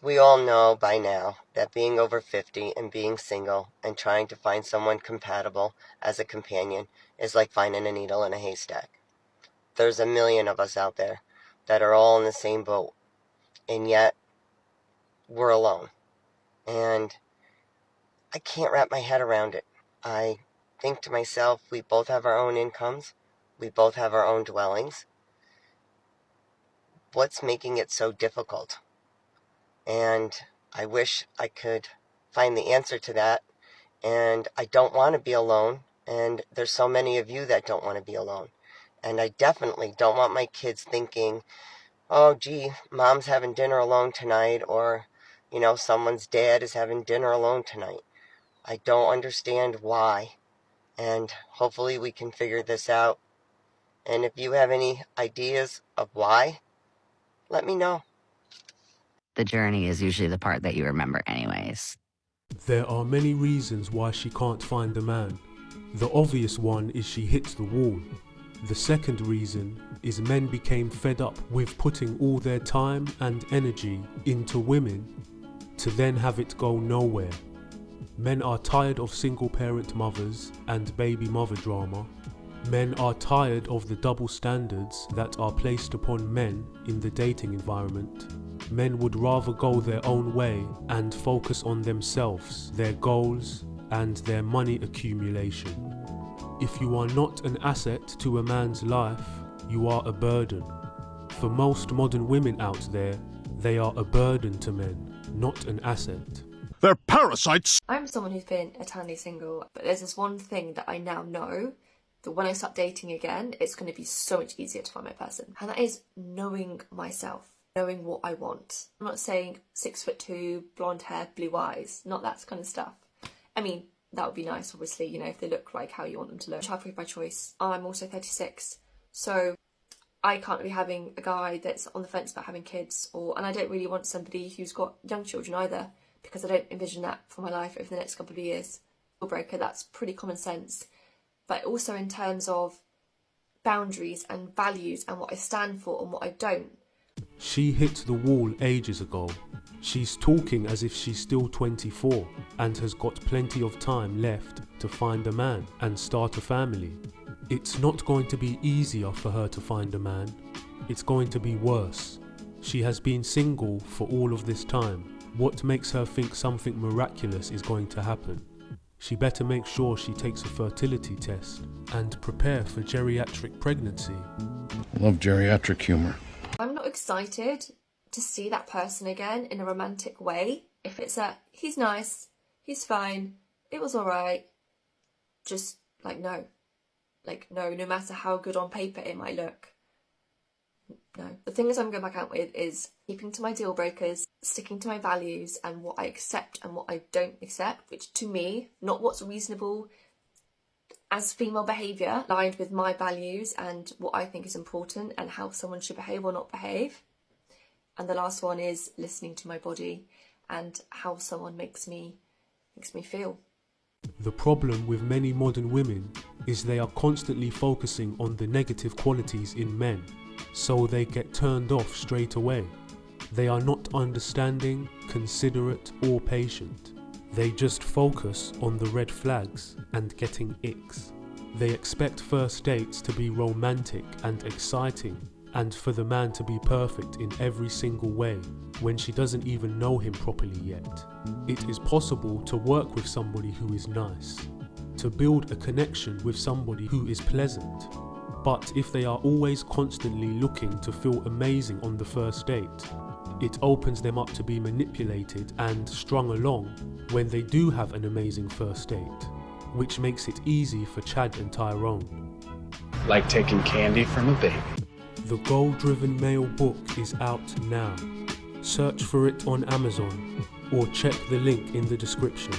We all know by now that being over 50 and being single and trying to find someone compatible as a companion is like finding a needle in a haystack. There's a million of us out there that are all in the same boat, and yet we're alone. And I can't wrap my head around it. I think to myself, we both have our own incomes. We both have our own dwellings. What's making it so difficult? And I wish I could find the answer to that. And I don't want to be alone. And there's so many of you that don't want to be alone. And I definitely don't want my kids thinking, oh, gee, mom's having dinner alone tonight, or, someone's dad is having dinner alone tonight. I don't understand why. And hopefully we can figure this out. And if you have any ideas of why, let me know. The journey is usually the part that you remember anyways. There are many reasons why she can't find a man. The obvious one is she hit the wall. The second reason is men became fed up with putting all their time and energy into women to then have it go nowhere. Men are tired of single parent mothers and baby mother drama. Men are tired of the double standards that are placed upon men in the dating environment. Men would rather go their own way and focus on themselves, their goals, and their money accumulation. If you are not an asset to a man's life, you are a burden. For most modern women out there, they are a burden to men, not an asset. They're parasites! I'm someone who's been eternally single, but there's this one thing that I now know, that when I start dating again, it's going to be so much easier to find my person. And that is knowing myself, knowing what I want. I'm not saying 6'2", blonde hair, blue eyes, not that kind of stuff. I mean, that would be nice, obviously, if they look like how you want them to look. Child-free by choice. I'm also 36, so I can't be having a guy that's on the fence about having kids, and I don't really want somebody who's got young children either, because I don't envision that for my life over the next couple of years. Deal breaker, that's pretty common sense. But also in terms of boundaries and values and what I stand for and what I don't. She hit the wall ages ago. She's talking as if she's still 24 and has got plenty of time left to find a man and start a family. It's not going to be easier for her to find a man. It's going to be worse. She has been single for all of this time. What makes her think something miraculous is going to happen? She better make sure she takes a fertility test and prepare for geriatric pregnancy. I love geriatric humor. I'm not excited to see that person again in a romantic way. If it's he's nice, he's fine, it was alright, just no. No matter how good on paper it might look. No. The things I'm going back out with is keeping to my deal breakers, sticking to my values and what I accept and what I don't accept, which to me, not what's reasonable as female behaviour, aligned with my values and what I think is important and how someone should behave or not behave. And the last one is listening to my body and how someone makes me feel. The problem with many modern women is they are constantly focusing on the negative qualities in men, so they get turned off straight away. They are not understanding, considerate or patient. They just focus on the red flags and getting icks. They expect first dates to be romantic and exciting and for the man to be perfect in every single way when she doesn't even know him properly yet. It is possible to work with somebody who is nice, to build a connection with somebody who is pleasant. But if they are always constantly looking to feel amazing on the first date, it opens them up to be manipulated and strung along when they do have an amazing first date, which makes it easy for Chad and Tyrone. Like taking candy from a baby. The Goal-Driven Male book is out now. Search for it on Amazon or check the link in the description.